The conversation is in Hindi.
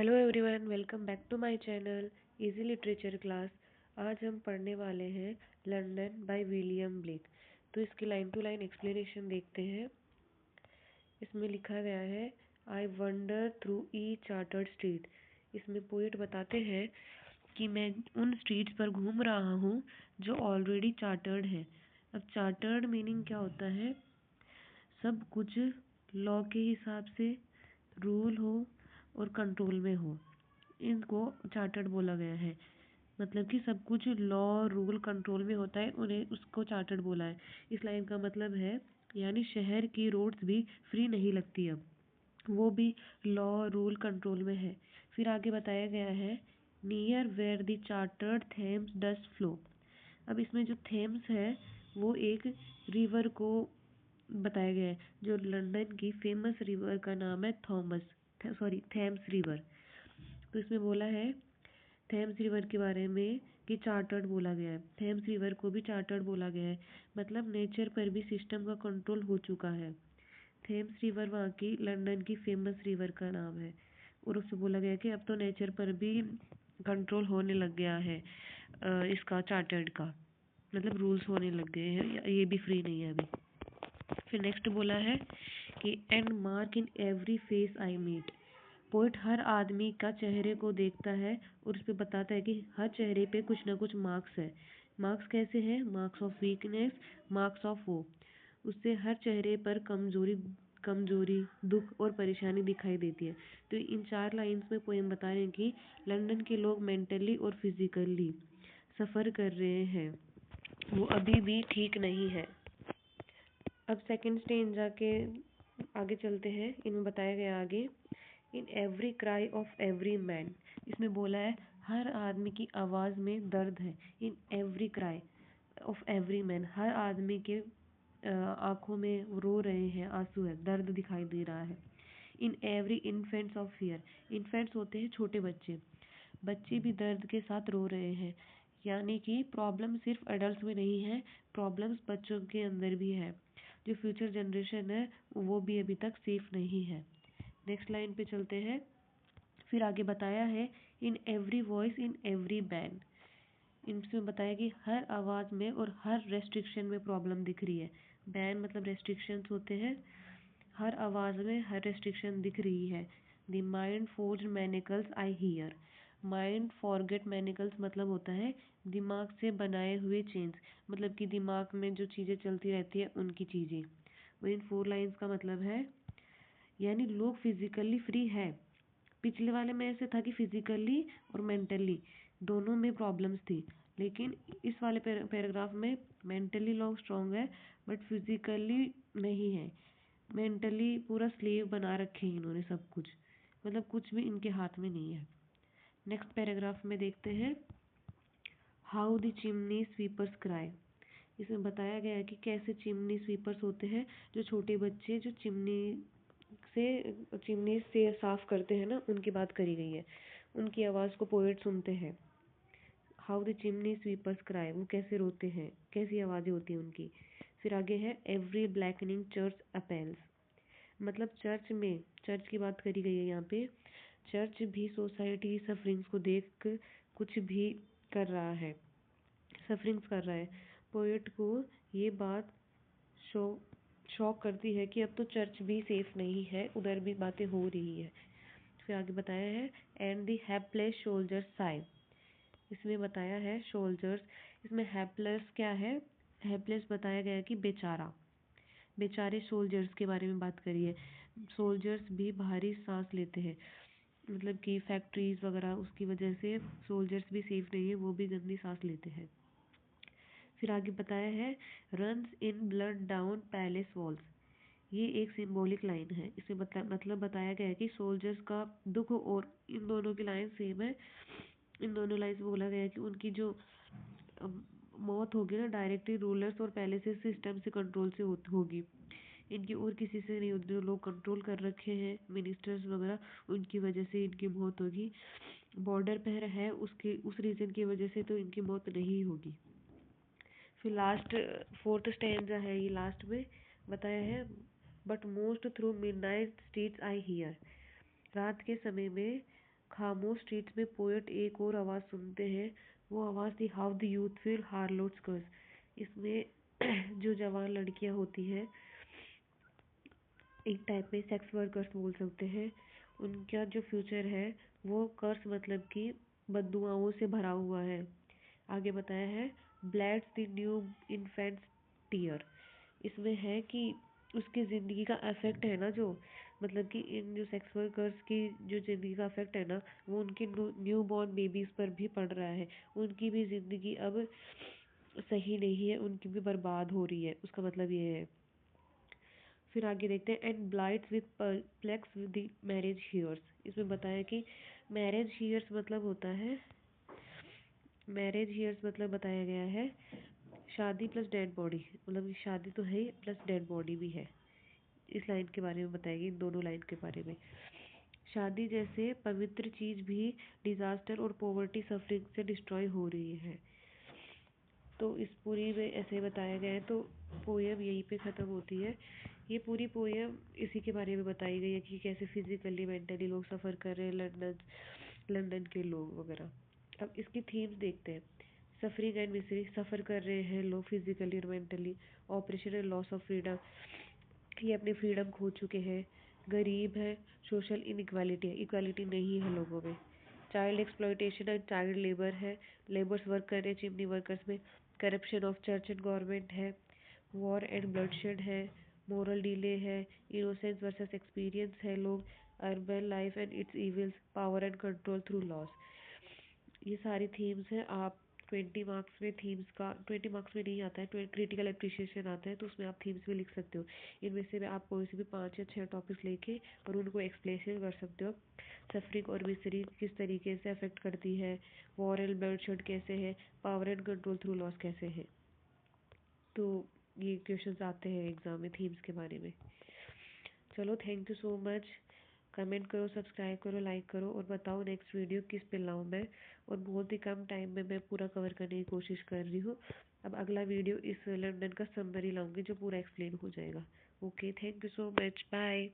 Hello everyone, welcome back to my channel easy literature class. आज हम पढ़ने वाले हैं लंदन बाय विलियम ब्लेक। तो इसकी लाइन टू लाइन एक्सप्लेनेशन देखते हैं। इसमें लिखा गया है, I wonder through E chartered street. इसमें पोएट बताते हैं कि मैं उन स्ट्रीट्स पर घूम रहा हूँ जो ऑलरेडी चार्टर्ड है। अब चार्टर्ड मीनिंग क्या होता है? सब कुछ लॉ के हिसाब से रूल हो और कंट्रोल में हो, इनको चार्टर्ड बोला गया है। मतलब कि सब कुछ लॉ रूल कंट्रोल में होता है, उन्हें उसको चार्टर्ड बोला है। इस लाइन का मतलब है यानी शहर की रोड्स भी फ्री नहीं लगती, अब वो भी लॉ रूल कंट्रोल में है। फिर आगे बताया गया है, near where the chartered Thames does flow. अब इसमें जो थेम्स है वो एक रिवर को बताया गया है। जो लंदन की फेमस रिवर का नाम है थेम्स रिवर। तो इसमें बोला है थेम्स रिवर के बारे में कि चार्टर्ड बोला गया है। थेम्स रिवर को भी चार्टर्ड बोला गया है, मतलब नेचर पर भी सिस्टम का कंट्रोल हो चुका है। थेम्स रिवर वहाँ की लंदन की फेमस रिवर का नाम है। और उससे बोला गया कि अब तो नेचर पर भी कंट्रोल होने लग गया है, इसका चार्टर्ड का मतलब रूल्स होने लग गए हैं, ये भी फ्री नहीं है अभी। फिर नेक्स्ट बोला है कि and mark in every face I meet. Poet हर आदमी का चेहरे को देखता है और उस पर बताता है कि हर चेहरे पे कुछ ना कुछ मार्क्स है। मार्क्स कैसे हैं? Marks of weakness, marks of वो। उससे हर चेहरे पर कमजोरी, दुख और परेशानी दिखाई देती है। तो इन 4 लाइंस में पोएम बता रहे हैं कि लंदन के लोग मेंटली और फिजिकली सफ़र कर रहे हैं, वो अभी भी ठीक नहीं है। अब सेकंड स्टेज जाके आगे चलते हैं। इनमें बताया गया आगे, इन every cry of every man. इसमें बोला है हर आदमी की आवाज़ में दर्द है। In every cry of every man, हर आदमी के आंखों में रो रहे हैं, आंसू है, दर्द दिखाई दे रहा है। In every infants of fear, infants होते हैं छोटे बच्चे, बच्चे भी दर्द के साथ रो रहे हैं। यानी कि प्रॉब्लम सिर्फ एडल्ट में नहीं है, प्रॉब्लम्स बच्चों के अंदर भी है। जो फ्यूचर जनरेशन है वो भी अभी तक सेफ नहीं है। नेक्स्ट लाइन पे चलते हैं। फिर आगे बताया है, in every voice in every ban. इनसे बताया कि हर आवाज़ में और हर रेस्ट्रिक्शन में प्रॉब्लम दिख रही है। बैन मतलब रेस्ट्रिक्शंस होते हैं, हर आवाज़ में हर रेस्ट्रिक्शन दिख रही है। The mind forged manacles I hear. Mind forged manacles मतलब होता है दिमाग से बनाए हुए चेंज, मतलब कि दिमाग में जो चीज़ें चलती रहती है उनकी चीज़ें। वो इन 4 लाइंस का मतलब है यानी लोग फिजिकली फ्री है। पिछले वाले में ऐसे था कि फिजिकली और मेंटली दोनों में प्रॉब्लम्स थी, लेकिन इस वाले पैराग्राफ में मेंटली लोग स्ट्रांग है बट फिजिकली नहीं है। मेंटली पूरा स्लेव बना रखे हैं इन्होंने सब कुछ, मतलब कुछ भी इनके हाथ में नहीं है। नेक्स्ट पैराग्राफ में देखते हैं, how the chimney sweepers cry. इसमें बताया गया है कि कैसे चिमनी स्वीपर्स होते हैं, जो छोटे बच्चे जो चिमनी से साफ करते हैं ना, उनकी बात करी गई है। उनकी आवाज़ को पोएट सुनते हैं। How the chimney sweepers cry, वो कैसे रोते हैं, कैसी आवाज़ें होती हैं उनकी। फिर आगे है, एवरी ब्लैकनिंग चर्च अपेल्स। मतलब चर्च की बात करी गई है यहाँ पे। चर्च भी सोसाइटी सफरिंग्स को देख कर कुछ भी कर रहा है, सफरिंग्स कर रहा है। पोएट को ये बात शॉक करती है कि अब तो चर्च भी सेफ नहीं है, उधर भी बातें हो रही है। फिर आगे बताया है, and the helpless soldiers Sai. इसमें बताया है सोल्जर्स, इसमें हेल्पलेस क्या है? हेल्पलेस बताया गया कि बेचारा, बेचारे सोल्जर्स के बारे में बात करी है। सोल्जर्स भी भारी सांस लेते हैं, मतलब कि फैक्ट्रीज वगैरह उसकी वजह से सोल्जर्स भी सेफ नहीं है, वो भी गंदी सांस लेते हैं। फिर आगे बताया है, runs in blood down palace walls. ये एक सिंबॉलिक लाइन है। इसमें मतलब बताया गया है कि सोल्जर्स का दुख, और इन दोनों की लाइन सेम है। इन दोनों लाइन से बोला गया है कि उनकी जो मौत होगी ना, डायरेक्टली रूलर्स और पैलेसेस सिस्टम से कंट्रोल से होगी, इनकी और किसी से नहीं होती। जो लोग कंट्रोल कर रखे हैं मिनिस्टर्स वगैरह, उनकी वजह से इनकी मौत होगी। बॉर्डर पर है उसके उस रीजन की वजह से तो इनकी मौत नहीं होगी। फिर लास्ट 4th स्टैंजा है, ये लास्ट में बताया है, but most through midnight streets I hear. रात के समय में खामोश स्ट्रीट्स में पोएट एक और आवाज़ सुनते हैं, वो आवाज़ थी हाउ द यूथ फील हार्लोट्स कर्स। इसमें जो जवान लड़कियां होती हैं, एक टाइप में सेक्स वर्कर्स बोल सकते हैं, उनका जो फ्यूचर है वो कर्स मतलब कि बददुआओं से भरा हुआ है। आगे बताया है ब्लैड्स द न्यू इन्फेंट्स टीयर। इसमें है कि उसकी ज़िंदगी का अफेक्ट है ना, जो मतलब कि इन जो सेक्स वर्कर्स की जो ज़िंदगी का अफेक्ट है ना, वो उनके न्यू बॉर्न बेबीज़ पर भी पड़ रहा है। उनकी भी ज़िंदगी अब सही नहीं है, उनकी भी बर्बाद हो रही है, उसका मतलब ये है। फिर आगे देखते हैं and blights with perplex with the marriage hearse. इसमें बताया कि मैरिज हीयर्स मतलब होता है, मैरिज हीयर्स मतलब बताया गया है शादी प्लस डेड बॉडी, मतलब कि शादी तो है ही प्लस डेड बॉडी भी है। इस लाइन के बारे में बताएगी, इन दोनों लाइन के बारे में। शादी जैसे पवित्र चीज भी डिजास्टर और पॉवर्टी सफरिंग से डिस्ट्रॉय हो रही है। तो इस पूरी में ऐसे बताया गया है। तो पोएम यहीं पे ख़त्म होती है। ये पूरी पोएम इसी के बारे में बताई गई है कि कैसे फिजिकली मेंटली लोग सफ़र कर रहे हैं, लंदन लंदन के लोग वगैरह। अब इसकी थीम्स देखते हैं। सफरिंग एंड मिsery, सफ़र कर रहे हैं लोग फिजिकली और mentally. Operation and loss of freedom, ये अपनी फ्रीडम खो चुके हैं। गरीब है, सोशल इनइक्वालिटी है, इक्वालिटी नहीं है लोगों में। Child exploitation and child labour है, लेबर्स वर्क कर रहे हैं चिमनी वर्कर्स में। Corruption of church and government है। वॉर एंड ब्लडशेड है। मोरल डिले है। इनोसेंस वर्सेस एक्सपीरियंस है लोग। Urban life and it's evils, power and control through loss. ये सारी थीम्स हैं। आप 20 मार्क्स में थीम्स का, 20 मार्क्स में नहीं आता है, क्रिटिकल अप्रिशिएशन आता है, तो उसमें आप थीम्स भी लिख सकते हो। इनमें से आप कोई से भी 5 या 6 टॉपिक्स लेके और उनको एक्सप्लेन कर सकते हो। सफरिंग और मिsery किस तरीके से अफेक्ट करती है, वॉर एंड ब्लडशेड कैसे है, power and control through loss कैसे है। तो ये क्वेश्चंस आते हैं एग्जाम में थीम्स के बारे में। चलो, thank you so much. Comment करो, सब्सक्राइब करो, लाइक करो और बताओ नेक्स्ट वीडियो किस पे लाऊं मैं। और बहुत ही कम टाइम में मैं पूरा कवर करने की कोशिश कर रही हूँ। अब अगला वीडियो इस लंदन का समरी लाऊंगी जो पूरा एक्सप्लेन हो जाएगा। Okay, thank you so much, bye.